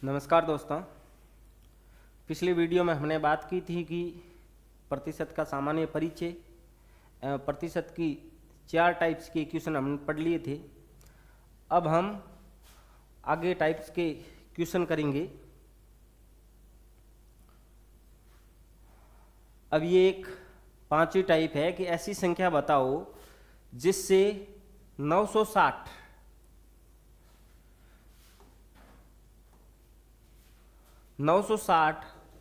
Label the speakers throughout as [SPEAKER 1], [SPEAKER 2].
[SPEAKER 1] नमस्कार दोस्तों। पिछले वीडियो में हमने बात की थी कि प्रतिशत का सामान्य परिचय एवं प्रतिशत की 4 टाइप्स के इक्वेशन हमने पढ़ लिए थे। अब हम आगे टाइप्स के क्वेश्चन करेंगे। अब ये एक 5वीं टाइप है कि ऐसी संख्या बताओ जिससे 960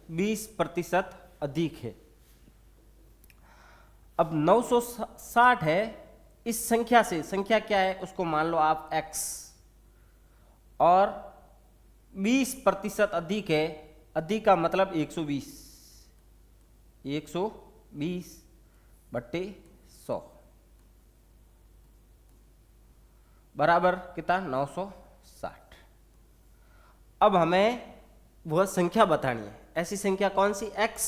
[SPEAKER 1] 20% अधिक है। अब 960 है, इस संख्या से, संख्या क्या है उसको मान लो आप x, और 20% अधिक है। अधिक का मतलब 120 बट्टे 100 बराबर कितना 960। अब हमें वह संख्या बतानी है। ऐसी संख्या कौन सी? x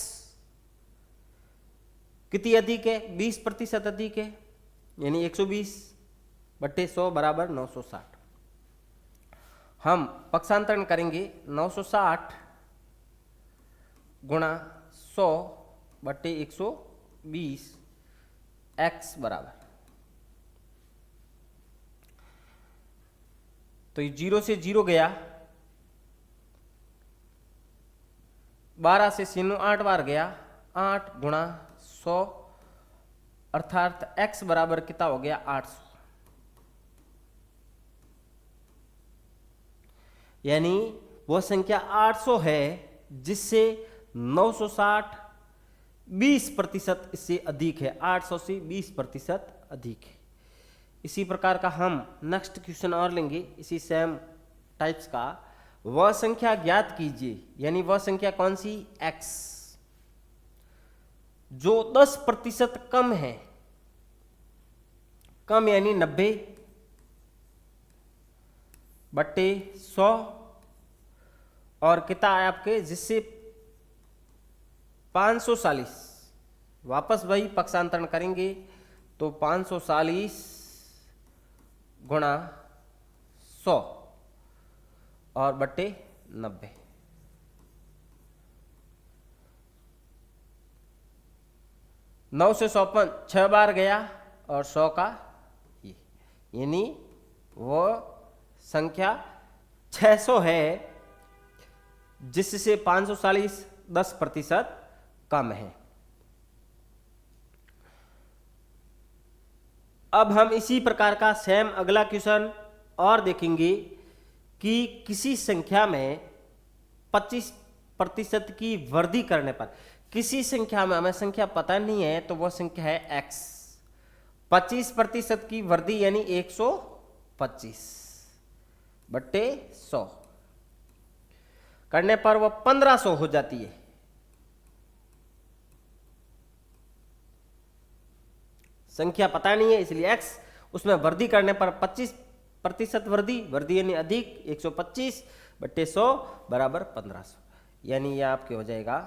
[SPEAKER 1] कितनी अधिक है? 20% अधिक है, यानी 120 बट्टे 100 बराबर 960। हम पक्षांतरण करेंगे। 960 गुणा 100 बट्टे 120 x बराबर, तो ये 0 से 0 गया, 12 से 8 बार गया, 8 गुणा 100 अर्थात x बराबर कितना हो गया 800। यानी वह संख्या 800 है जिससे 960 20% इससे अधिक है। 800 से 20% अधिक है। इसी प्रकार का हम नेक्स्ट क्वेश्चन और लेंगे इसी सेम टाइप्स का। वह संख्या ज्ञात कीजिए, यानी वह संख्या कौन सी? x जो 10% कम है। कम यानी 90 बट्टे 100, और कितना है आपके जिससे 540, वापस वही पक्षांतरण करेंगे तो 540 गुणा 100 और बट्टे 90। नौ से 100 6 बार गया और 100 का ये, यानी वो संख्या 600 है जिससे 540 10% कम है। अब हम इसी प्रकार का सेम अगला क्वेश्चन और देखेंगे कि किसी संख्या में 25% की वृद्धि करने पर, किसी संख्या में हमें संख्या पता नहीं है तो वह संख्या है x। 25% की वृद्धि यानी 125 बट्टे 100 करने पर वह 1500 हो जाती है। संख्या पता नहीं है इसलिए x, उसमें वृद्धि करने पर 25% वृद्धि यानी अधिक 125 बट्टे 100 बराबर 1500, यानी यह आपके हो जाएगा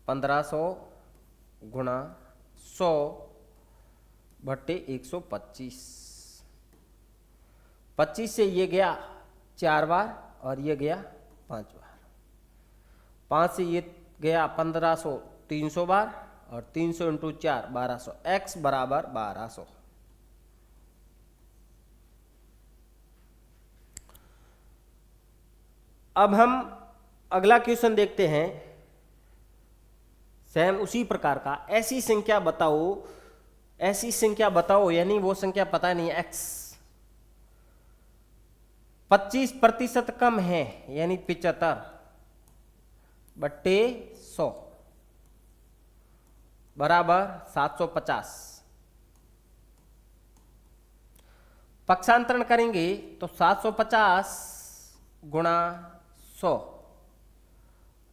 [SPEAKER 1] 1500 गुणा 100 बट्टे 125। 25 से ये गया 4 बार और ये गया 5 बार। 5 से ये गया 1500 300 बार और 300 इंटू 4 1200, x बराबर 1200। अब हम अगला क्वेश्चन देखते हैं सेम उसी प्रकार का। ऐसी संख्या बताओ, यानी वो संख्या पता नहीं है x 25% कम है, यानी 75 बट्टे 100 बराबर 750। पक्षांतरण करेंगे तो 750 गुणा 100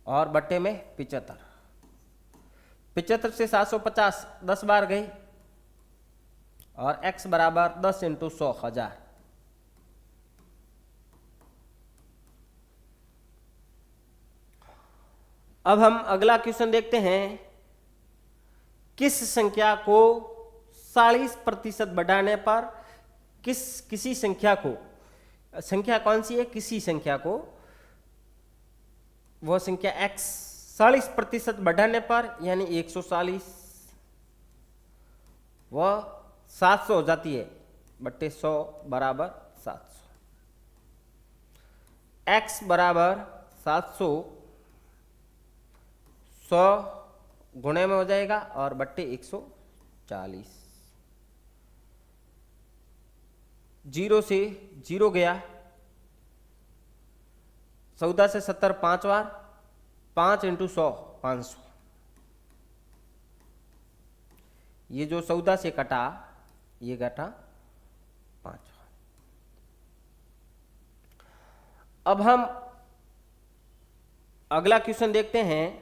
[SPEAKER 1] और बट्टे में 75। 75 से 750 10 बार गई और x बराबर 10 इंटू 100 1000। अब हम अगला क्वेश्चन देखते हैं। किस संख्या को 40% बढ़ाने पर किसी संख्या को संख्या कौन सी है, किसी संख्या को वह संख्या x 40% बढ़ाने पर यानी 140 वह 700 हो जाती है, बट्टे 100 बराबर 700। x बराबर 700 100 गुणे में हो जाएगा और बट्टे 140। 0 से 0 गया, 14 से 70 5 बार, 5 × 100 500। ये जो 14 से कटा ये घटा 5। अब हम अगला क्वेश्चन देखते हैं।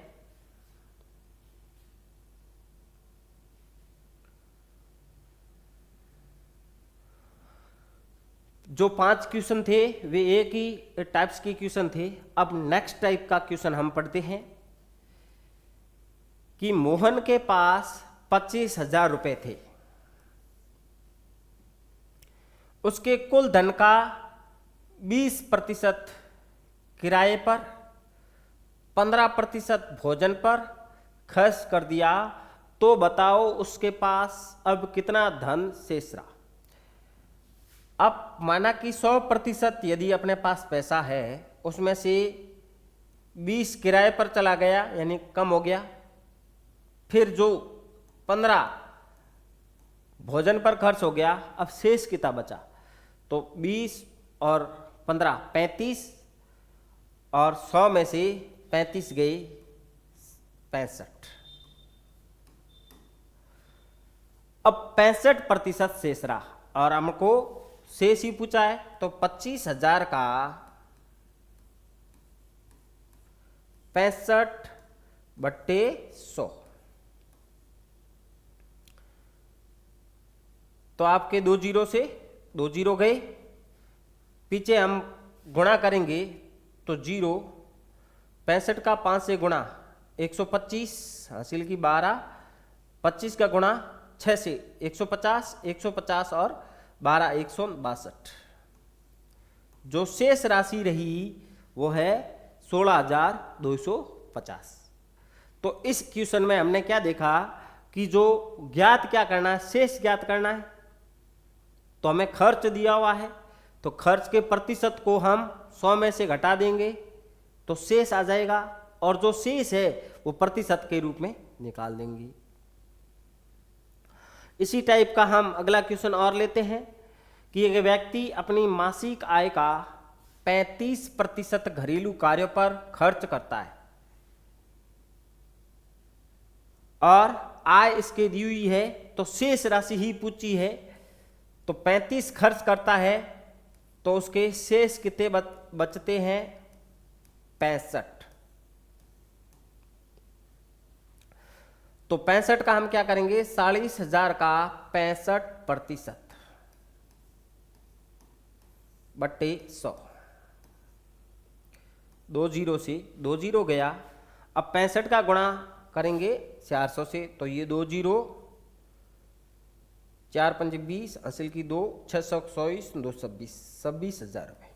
[SPEAKER 1] जो 5 क्वेश्चन थे वे एक ही टाइप्स के क्वेश्चन थे। अब नेक्स्ट टाइप का क्वेश्चन हम पढ़ते हैं कि मोहन के पास 25,000 रुपए थे, उसके कुल धन का 20% किराए पर, 15% भोजन पर खर्च कर दिया, तो बताओ उसके पास अब कितना धन शेष रहा। अब माना कि 100% यदि अपने पास पैसा है, उसमें से 20 किराए पर चला गया यानी कम हो गया, फिर जो 15 भोजन पर खर्च हो गया, अब शेष कितना बचा। तो 20 और 15 35 और 100 में से 35 गई 65। अब 65% शेष रहा और हमको शेष ही पूछा है, तो 25,000 का 65/100। तो आपके 2 जीरो से 2 जीरो गए, पीछे हम गुणा करेंगे तो 0 65 का 5 से गुणा 125 हासिल की 12, 25 का गुणा 6 से 150, 150 और 12 162। जो शेष राशि रही वो है 16,250। तो इस क्वेश्चन में हमने क्या देखा कि जो ज्ञात क्या करना है, शेष ज्ञात करना है। तो हमें खर्च दिया हुआ है, तो खर्च के प्रतिशत को हम 100 में से घटा देंगे तो शेष आ जाएगा, और जो शेष है वो प्रतिशत के रूप में निकाल देंगे। इसी टाइप का हम अगला क्वेश्चन और लेते हैं कि एक व्यक्ति अपनी मासिक आय का 35% घरेलू कार्यों पर खर्च करता है और आय इसके दी हुई है, तो शेष राशि ही पूछी है। तो 35 खर्च करता है तो उसके शेष कितने बचते हैं 65। तो 65 का हम क्या करेंगे, 40,000 का 65% बट्टे 100। 2 जीरो से 2 जीरो गया, अब 65 का गुणा करेंगे 400 से, तो ये 2 जीरो 4 पंजे 20 हासिल की 2 624 226 26,000 रुपये।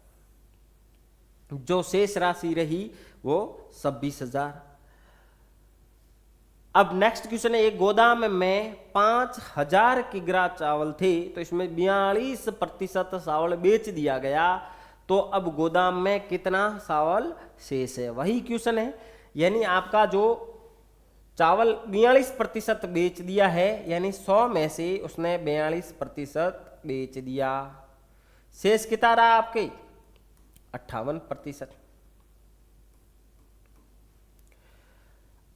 [SPEAKER 1] जो शेष राशि रही वो 26,000। अब नेक्स्ट क्वेश्चन है, एक गोदाम में 5,000 किग्रा चावल थे, तो इसमें 42% चावल बेच दिया गया, तो अब गोदाम में कितना चावल शेष है। वही क्वेश्चन है, यानी आपका जो चावल 42% बेच दिया है, यानी 100 में से उसने 42% बेच दिया, शेष कितना रहा आपके 58%।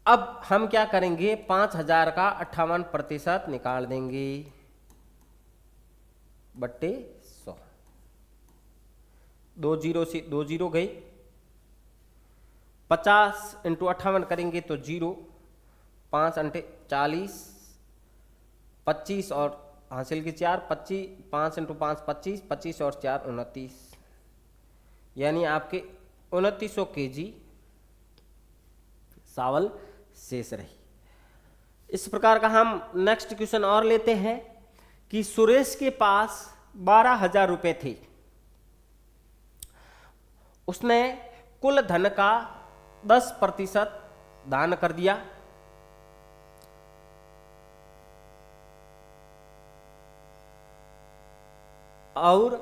[SPEAKER 1] अब हम क्या करेंगे, 5,000 का 58% निकाल देंगे बट्टे 100। 2 जीरो से 2 जीरो गई, 50 × 58 करेंगे तो 0, 5 × 40, 25 और हासिल की 4, 25 5 × 5 25, 25 और 4 29, यानी आपके 2900 kg चावल शेष रही। इस प्रकार का हम नेक्स्ट क्वेश्चन और लेते हैं कि सुरेश के पास 12,000 रुपए थे उसने कुल धन का 10% दान कर दिया, और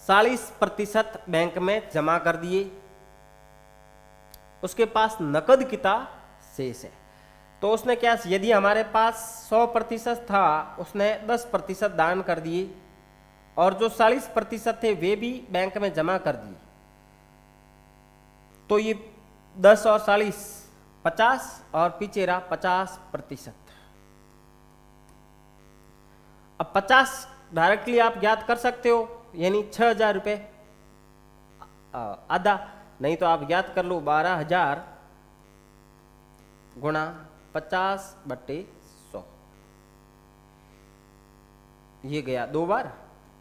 [SPEAKER 1] 40% बैंक में जमा कर दिए। उसके पास नकद कितना शेष है, तो उसने क्या, यदि हमारे पास 100% था, उसने 10% दान कर दिए, और जो 40% थे वे भी बैंक में जमा कर दिए। तो ये 10 और 40 50, और पीछे रहा 50%। अब 50 डायरेक्टली आप ज्ञात कर सकते हो, यानी 6,000 रुपये आधा, नहीं तो आप ज्ञात कर लो 12,000 गुणा 50/100। ये गया 2 बार,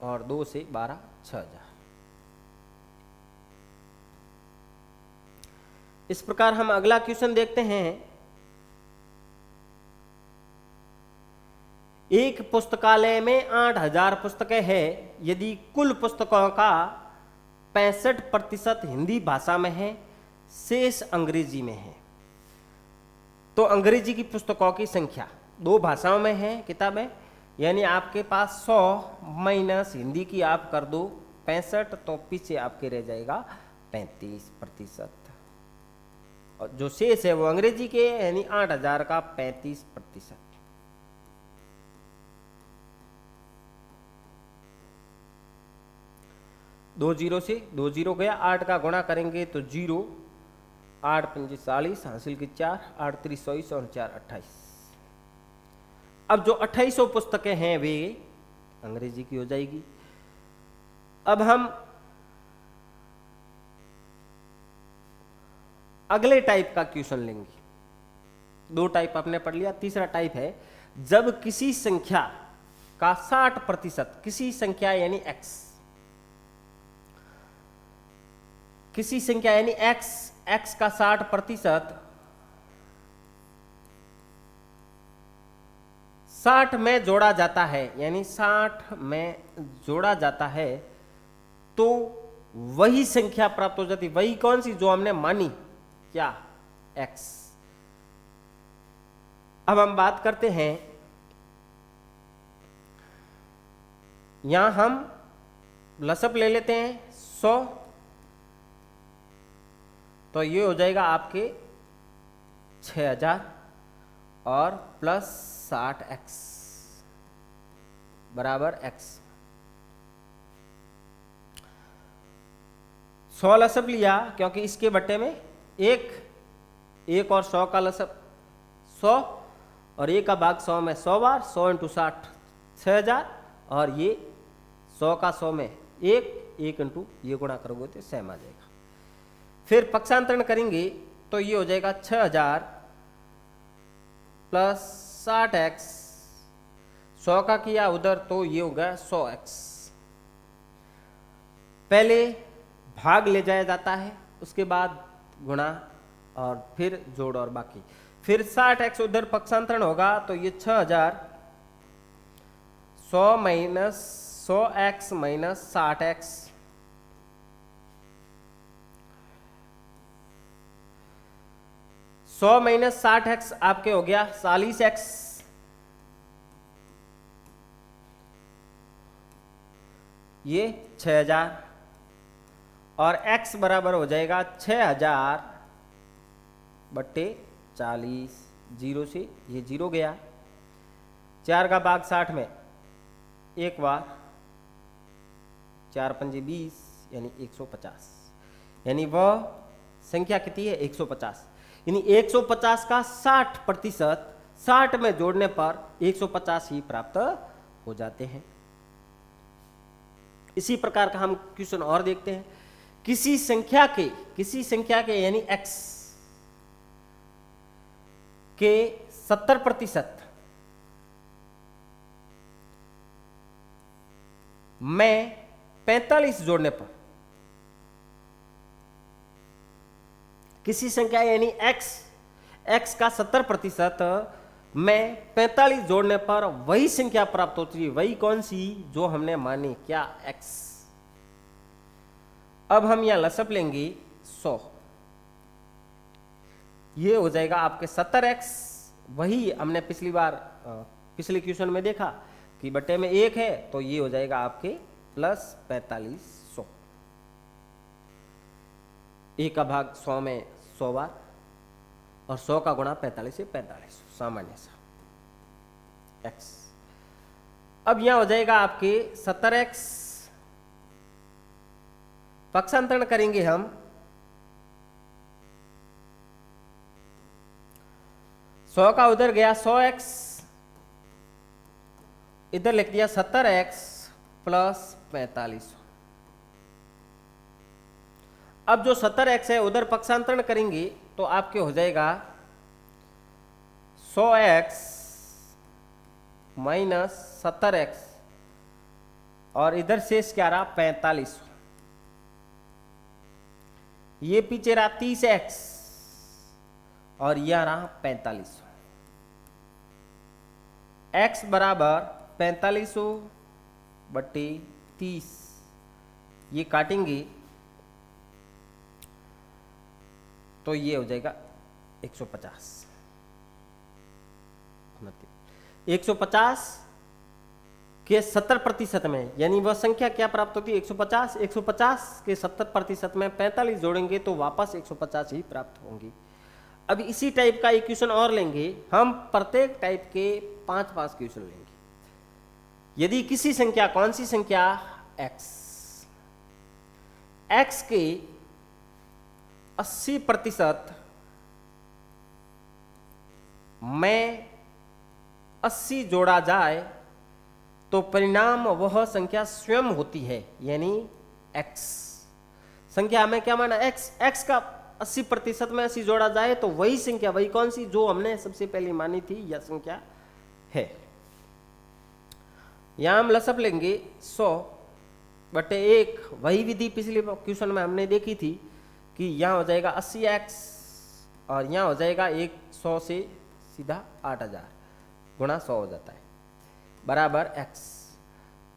[SPEAKER 1] और 2 से 12 6,000। इस प्रकार हम अगला क्वेश्चन देखते हैं। एक पुस्तकालय में 8,000 पुस्तकें हैं। यदि कुल पुस्तकों का 65% हिंदी भाषा में है, शेष अंग्रेजी में है, तो अंग्रेजी की पुस्तकों की संख्या 2 भाषाओं में है किताबें, यानी आपके पास 100 माइनस हिंदी की आप कर दो 65, तो पीछे आपके रह जाएगा 35%, और जो शेष है वो अंग्रेजी के, यानी 8,000 का 35%। दो जीरो से 2 जीरो गया, 8 का गुणा करेंगे तो 0, 8 पंजे 40, हासिल की 4, 8 3 24 और 4 28। अब जो 2800 पुस्तकें हैं वे अंग्रेजी की हो जाएगी। अब हम अगले टाइप का क्वेश्चन लेंगे। 2 टाइप आपने पढ़ लिया, तीसरा टाइप है जब किसी संख्या का 60%, किसी संख्या यानी x, किसी संख्या यानी x का 60% 60 में जोड़ा जाता है, यानी 60 में जोड़ा जाता है, तो वही संख्या प्राप्त हो जाती। वही कौन सी, जो हमने मानी, क्या, x। अब हम बात करते हैं, यहां हम लसअप ले लेते हैं 100, तो ये हो जाएगा आपके 6,000 और प्लस 60x बराबर x। 100 लसअप लिया, क्योंकि इसके बट्टे में एक और 100 का लसअप 100, और 1 का भाग 100 में 100 बार, 100 × 60 6,000, और ये 100 का 100 में 1 × ये गुणा करोगे तो सेम आ जाएगा। फिर पक्षांतरण करेंगे तो ये हो जाएगा 6,000 प्लस 60x, 100 का किया उधर तो ये होगा 100x। पहले भाग ले जाया जाता है, उसके बाद गुणा, और फिर जोड़ और बाकी, फिर 60x उधर पक्षांतरण होगा तो ये 6,000 100 minus 100x minus 60x, 100 minus 60x आपके हो गया 40x, ये 6,000, और x बराबर हो जाएगा 6,000 बट्टे 40, 0 से ये 0 गया, 4 का भाग 60 में एक बार, 4 पंजे 20, यानी 150, यानी वह संख्या कितनी है 150, यानी 150 का 60%, 60 में जोड़ने पर 150 ही प्राप्त हो जाते हैं। इसी प्रकार का हम क्वेश्चन और देखते हैं। किसी संख्या के यानी x के 70% में 45 जोड़ने पर, किसी संख्या यानी x का 70% में 45 जोड़ने पर वही संख्या प्राप्त होती है। वही कौन सी, जो हमने मानी, क्या, x। अब हम यहां लसअप लेंगे 100। ये हो जाएगा आपके 70x, वही हमने पिछले क्वेश्चन में देखा कि बटे में 1 है, तो ये हो जाएगा आपके प्लस 4500। 1 का भाग 100 में 100 बार और 100 का गुणा 45 से 4500 सामान्य सा x। अब यहां हो जाएगा आपके 70x, पक्षांतरण करेंगे हम, सौ का उधर गया 100x, इधर लिख दिया 70x प्लस 4500। अब जो 70x है उधर पक्षांतरण करेंगे तो आपके हो जाएगा 100x माइनस 70x और इधर शेष क्या रहा 4500। ये पीछे रहा 30x और यह रहा 4500। x बराबर 4500 बट्टे 30, ये काटेंगे तो ये हो जाएगा 150। 150 के 70% में, यानी वह संख्या क्या प्राप्त होती है 150। 150 के 70% में 45 जोड़ेंगे तो वापस 150 ही प्राप्त होंगी। अब इसी टाइप का इक्वेशन और लेंगे हम, प्रत्येक टाइप के 5-5 क्वेश्चन लेंगे। यदि किसी संख्या, कौन सी संख्या x के 80% में 80 जोड़ा जाए तो परिणाम वह संख्या स्वयं होती है, यानी x। संख्या में क्या माना x का 80% में 80 जोड़ा जाए तो वही संख्या, वही कौन सी जो हमने सबसे पहले मानी थी, यह संख्या है। यहां हम लसअप लेंगे 100 बटे 1, वही विधि पिछले क्वेश्चन में हमने देखी थी कि यहां हो जाएगा 80x और यहां हो जाएगा 100 से सीधा 8000 गुणा 100 हो जाता है बराबर x।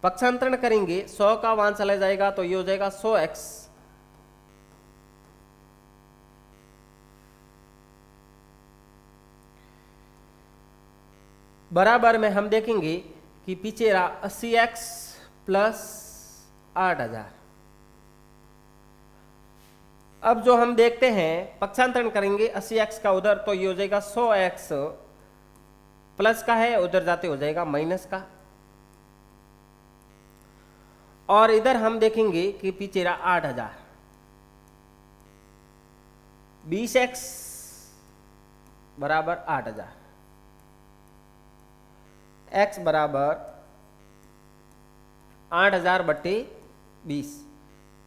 [SPEAKER 1] पक्षांतरण करेंगे 100 का वहां चला जाएगा तो ये हो जाएगा 100x बराबर में हम देखेंगे कि पीछे रहा 80x प्लस 8000। अब जो हम देखते हैं पक्षांतरण करेंगे 80x का उधर तो ये हो जाएगा 100x प्लस का है, उधर जाते हो जाएगा माइनस का। और इधर हम देखेंगे कि पीछे रहा 8000, 20x बराबर 8000, x बराबर 8000 बट्टे 20।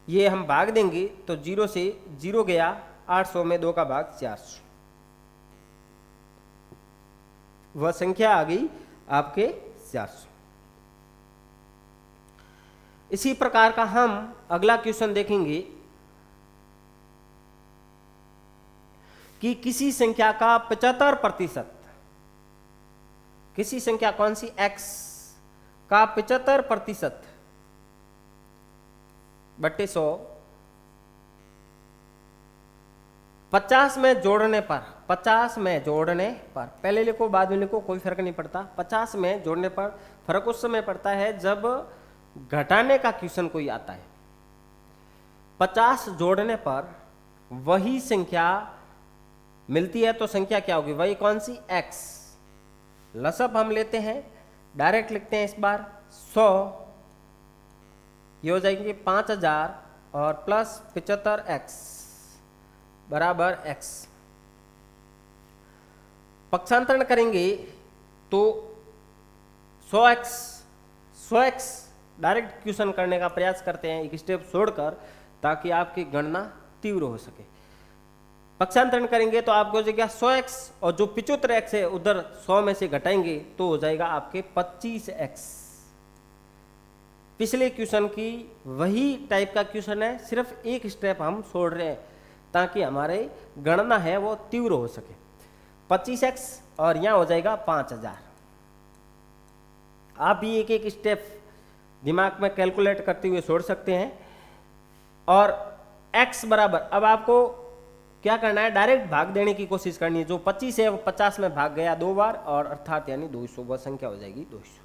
[SPEAKER 1] ये हम भाग देंगे तो 0 से 0 गया, 800 में 2 का भाग 400, वह संख्या आ गई आपके 400। इसी प्रकार का हम अगला क्वेश्चन देखेंगे कि किसी संख्या का 75%, किसी संख्या कौन सी x का 75% बट्टे 100 50 में जोड़ने पर, 50 में जोड़ने पर, पहले लिखो बाद में लिखो कोई फर्क नहीं पड़ता। 50 में जोड़ने पर फर्क उस समय पड़ता है जब घटाने का क्वेश्चन कोई आता है। 50 जोड़ने पर वही संख्या मिलती है तो संख्या क्या होगी, वही कौन सी x। लसअप हम लेते हैं, डायरेक्ट लिखते हैं इस बार 100, ये हो जाएंगे 5000 और प्लस 75x बराबर x। पक्षांतरण करेंगे तो 100x डायरेक्ट क्वेश्चन करने का प्रयास करते हैं एक स्टेप छोड़कर, ताकि आपकी गणना तीव्र हो सके। पक्षांतरण करेंगे तो आपको हो जाएगा 100x और जो 75x है उधर 100 में से घटाएंगे तो हो जाएगा आपके 25x। पिछले क्वेश्चन की वही टाइप का क्वेश्चन है, सिर्फ एक स्टेप हम छोड़ रहे हैं ताकि हमारे गणना है वो तीव्र हो सके। 25x और यहां हो जाएगा 5000। आप भी एक एक स्टेप दिमाग में कैलकुलेट करते हुए छोड़ सकते हैं। और x बराबर, अब आपको क्या करना है, डायरेक्ट भाग देने की कोशिश करनी है। जो 25 है वो 50 में भाग गया 2 बार, और अर्थात यानी 200, वह संख्या हो जाएगी 200।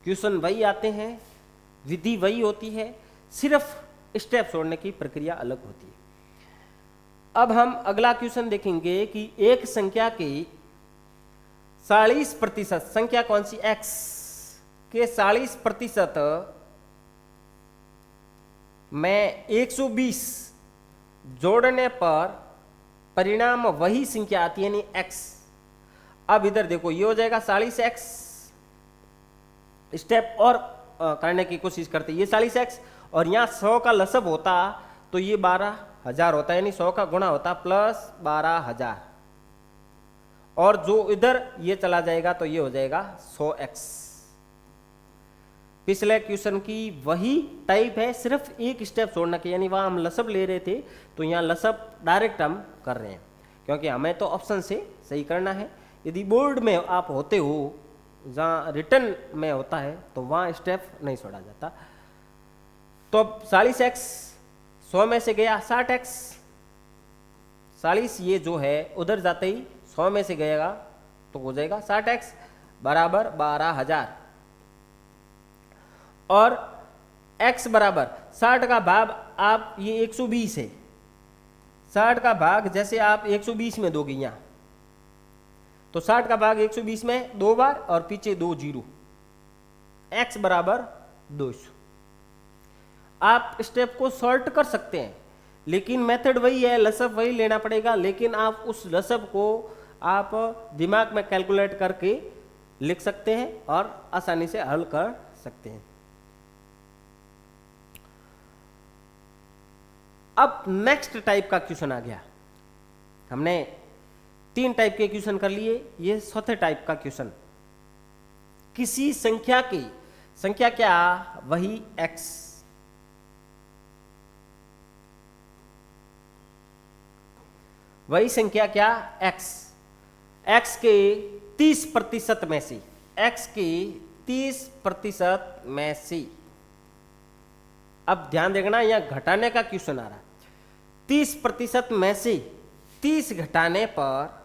[SPEAKER 1] क्वेश्चन वही आते हैं, विधि वही होती है, सिर्फ स्टेप छोड़ने की प्रक्रिया अलग होती है। अब हम अगला क्वेश्चन देखेंगे कि एक संख्या के 40%, संख्या कौन सी, x के 40% में 120 जोड़ने पर परिणाम वही संख्या आती है, यानी x। अब इधर देखो, ये हो जाएगा 40x, स्टेप और करने की कोशिश करते, ये 40x, और यहाँ 100 का लसब होता तो ये 12,000 होता, यानी 100 का गुणा होता प्लस 12,000, और जो इधर ये चला जाएगा तो ये हो जाएगा 100x। पिछले क्वेश्चन की वही टाइप है, सिर्फ एक स्टेप छोड़ना के, यानी वहां हम लसब ले रहे थे तो यहाँ लसब डायरेक्ट हम कर रहे हैं, क्योंकि हमें तो ऑप्शन से सही करना है। यदि बोर्ड में आप होते हो, जहाँ रिटर्न में होता है, तो वहाँ स्टेप नहीं छोड़ा जाता। तो अब 40x 100 में से गया 60x, 40 ये जो है उधर जाते ही 100 में से गएगा तो हो जाएगा 60x बराबर 12,000, और x बराबर 60 का भाग, आप ये 120 है, 60 का भाग जैसे आप 120 में दोगे यहाँ, तो 60 का भाग 120 में 2 बार और पीछे 2 जीरो, x बराबर 200। आप स्टेप को सॉल्ट कर सकते हैं, लेकिन मेथड वही है, लसब वही लेना पड़ेगा, लेकिन आप उस लसब को आप दिमाग में कैलकुलेट करके लिख सकते हैं और आसानी से हल कर सकते हैं। अब नेक्स्ट टाइप का क्वेश्चन आ गया। हमने 3 टाइप के क्वेश्चन कर लिए, ये चौथे टाइप का क्वेश्चन, किसी संख्या की संख्या क्या, वही x, वही संख्या क्या, x के 30% में से, x के 30% में से, अब ध्यान देखना यहाँ घटाने का क्वेश्चन आ रहा है, 30% में से 30 घटाने पर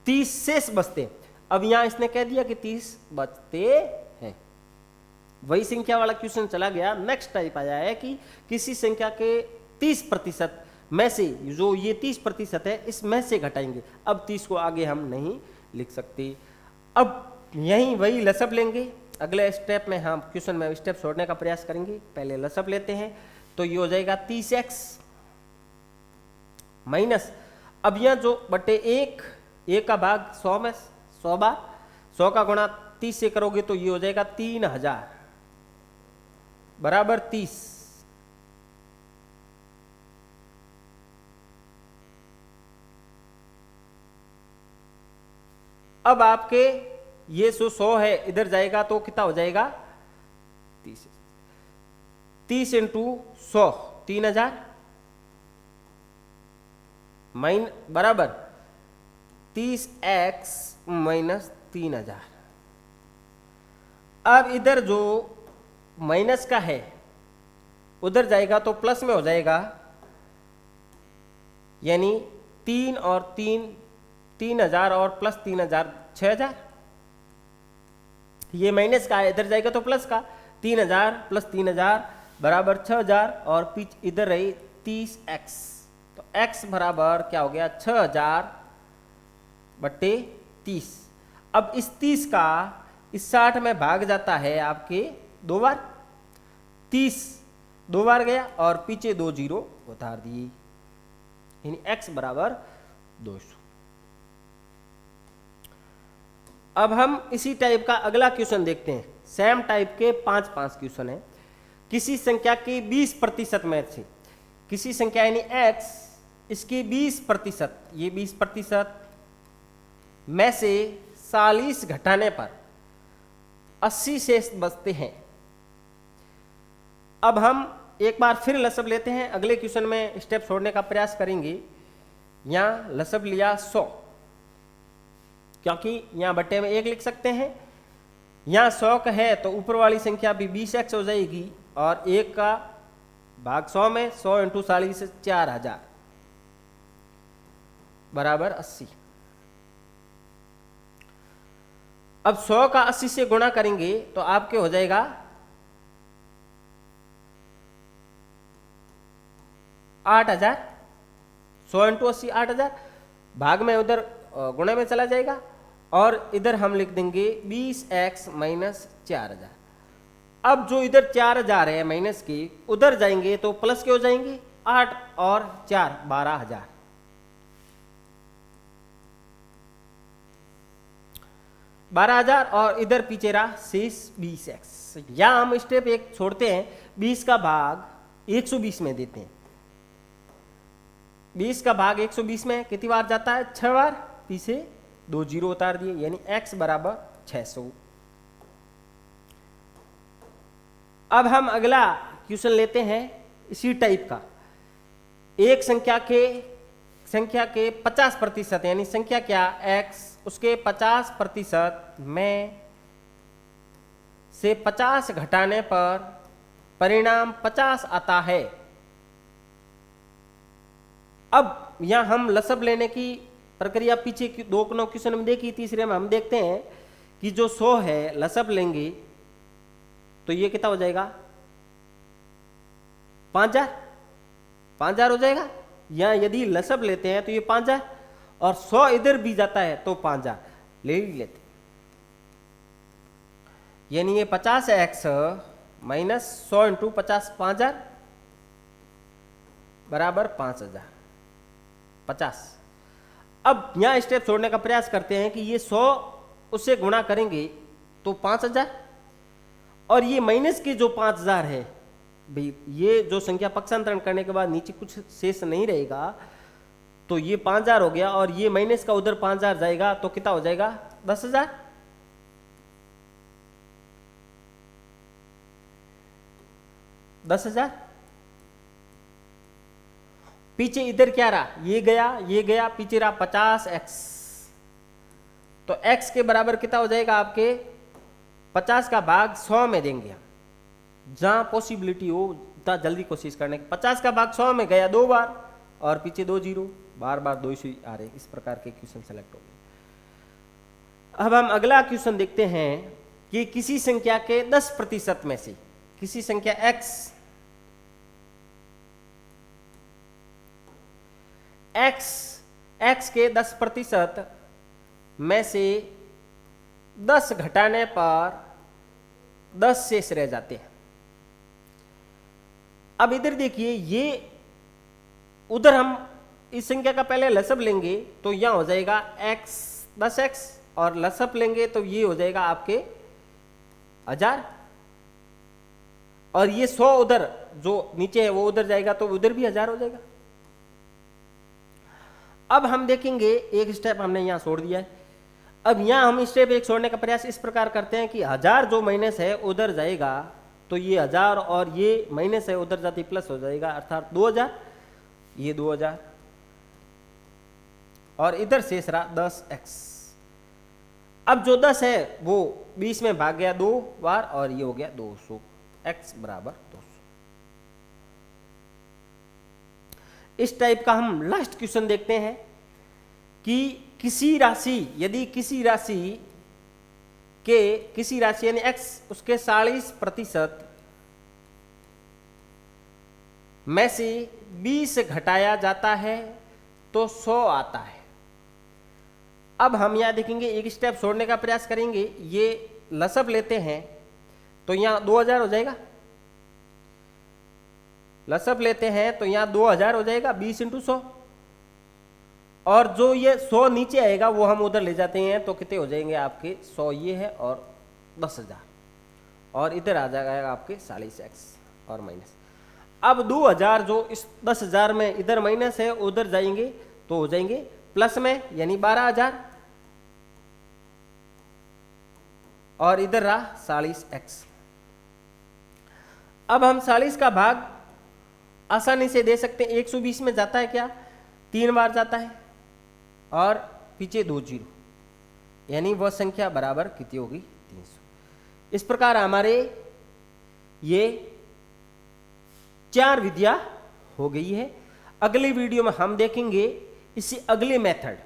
[SPEAKER 1] 30 शेष बचते। अब यहां इसने कह दिया कि 30 बचते हैं, वही संख्या वाला क्वेश्चन चला गया। नेक्स्ट टाइप आया है कि किसी संख्या के 30% में से, जो ये 30% है, इसमें से घटाएंगे। अब 30 को आगे हम नहीं लिख सकते। अब यही वही लसब लेंगे, अगले स्टेप में हम क्वेश्चन में स्टेप छोड़ने का प्रयास करेंगे। पहले लसब लेते हैं, तो ये हो जाएगा 30x माइनस, अब यह जो बटे 1 का भाग 100 में 100 बार, 100 का गुणा 30 से करोगे तो ये हो जाएगा 3000 बराबर 30। अब आपके ये 100 है, इधर जाएगा तो कितना हो जाएगा, 30 इंटू 100 3000 माइन बराबर 30x माइनस 3000। अब इधर जो माइनस का है उधर जाएगा तो प्लस में हो जाएगा, यानी 3 और 3 3000 और प्लस 3000 6000। ये माइनस का है, इधर जाएगा तो प्लस का, 3000 प्लस 3000 बराबर 6000, और पिच इधर रही 30x, तो x बराबर क्या हो गया 6000 बट्टे 30। अब इस 30 का इस 60 में भाग जाता है आपके 2 बार, 30 2 बार गया और पीछे 2 जीरो उतार दिए, यानी x बराबर 200। अब हम इसी टाइप का अगला क्वेश्चन देखते हैं। सेम टाइप के 5 क्वेश्चन है। किसी संख्या के 20% में से, किसी संख्या यानी x, इसके 20%, ये 20% में से 40 घटाने पर 80 शेष बचते हैं। अब हम एक बार फिर लसब लेते हैं, अगले क्वेश्चन में स्टेप छोड़ने का प्रयास करेंगे। यहाँ लसब लिया 100, क्योंकि यहाँ बट्टे में 1 लिख सकते हैं, यहाँ 100 का है तो ऊपर वाली संख्या भी 20x हो जाएगी और 1 का भाग 100 में 100 इंटू 40 4000 बराबर 80। अब 100 का 80 से गुणा करेंगे तो आपके हो जाएगा 8000। 100 इंटू 80 8000, भाग में उधर गुणा में चला जाएगा और इधर हम लिख देंगे 20x माइनस 4000। अब जो इधर 4000 है माइनस की, उधर जाएंगे तो प्लस के हो जाएंगे, 8 और 4 12000। 12000 और इधर पीछे रहा शेष 20x। या हम स्टेप एक छोड़ते हैं, 20 का भाग 120 में देते हैं। 20 का भाग 120 में कितनी बार जाता है? 6 बार। पीछे 2 जीरो उतार दिए, यानी x बराबर 600। अब हम अगला क्वेश्चन लेते हैं इसी टाइप का। एक संख्या के 50% यानी संख्या क्या x, उसके 50% में से 50 घटाने पर परिणाम 50 आता है। अब यहां हम लसब लेने की प्रक्रिया पीछे की 2 क्वेश्चन में देखी, तीसरे में हम देखते हैं कि जो 100 है लसब लेंगे तो ये कितना हो जाएगा? 5000 हो जाएगा। या यदि लसब लेते हैं तो ये 5000 और 100 इधर भी जाता है तो 5000 ले ही लेते, यानी ये 50x माइनस 100 इंटू 50 5000 बराबर 5000। अब यहां स्टेप छोड़ने का प्रयास करते हैं कि ये 100 उससे गुणा करेंगे तो 5000 और ये माइनस के जो 5000 है भाई, ये जो संख्या पक्षांतरण करने के बाद नीचे कुछ शेष नहीं रहेगा तो ये 5000 हो गया और ये माइनस का उधर 5000 जाएगा तो कितना हो जाएगा? 10000। पीछे इधर क्या रहा? ये गया, पीछे रहा 50x। तो x के बराबर कितना हो जाएगा आपके? 50 का भाग 100 में देंगे हम, जहां पॉसिबिलिटी हो उतना जल्दी कोशिश करने की। 50 का भाग 100 में गया 2 बार और पीछे 2 जीरो, बार 2 ही आ रहे। इस प्रकार के क्वेश्चन सेलेक्ट हो गए। अब हम अगला क्वेश्चन देखते हैं कि किसी संख्या के 10% में से, किसी संख्या x के 10% में से 10 घटाने पर 10 शेष रह जाते हैं। अब इधर देखिए, ये उधर हम इस संख्या का पहले लसब लेंगे तो यहां हो जाएगा x 10x और लसब लेंगे तो ये हो जाएगा आपके 1000 और ये 100 उधर जो नीचे है वो उधर जाएगा तो उधर भी 1000 हो जाएगा। अब हम देखेंगे एक स्टेप हमने यहां छोड़ दिया है। अब यहां हम स्टेप एक छोड़ने का प्रयास इस प्रकार करते हैं कि 1000 जो माइनस है उधर जाएगा तो ये 1000 और ये माइनस है उधर जाती प्लस हो जाएगा, अर्थात 2000, ये 2000 और इधर शेष रहा 10x। अब जो 10 है वो 20 में भाग गया 2 बार और ये हो गया 200, x बराबर 200। इस टाइप का हम लास्ट क्वेश्चन देखते हैं कि किसी राशि, यदि किसी राशि यानी x उसके 40% में से 20 घटाया जाता है तो 100 आता है। अब हम यहां देखेंगे, एक स्टेप छोड़ने का प्रयास करेंगे। ये लसब लेते हैं तो यहां 2000 हो जाएगा, लसब लेते हैं तो यहां 2000 हो जाएगा 20 इंटू 100 और जो ये 100 नीचे आएगा वो हम उधर ले जाते हैं तो कितने हो जाएंगे आपके? 100 ये है और 10,000 और इधर आ जाएगा आपके 40x और माइनस। अब 2000 जो इस 10,000 में इधर माइनस है उधर जाएंगे तो हो जाएंगे प्लस में, यानी 12,000 और इधर रहा 40x। अब हम 40 का भाग आसानी से दे सकते हैं। 120 में जाता है क्या? 3 बार जाता है और पीछे 2 जीरो, यानी वह संख्या बराबर कितनी होगी? 300। इस प्रकार हमारे ये 4 विधियां हो गई है। अगली वीडियो में हम देखेंगे इसी अगले मेथड,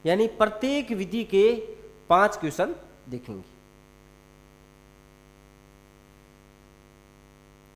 [SPEAKER 1] यानी प्रत्येक विधि के 5 क्वेश्चन देखेंगे।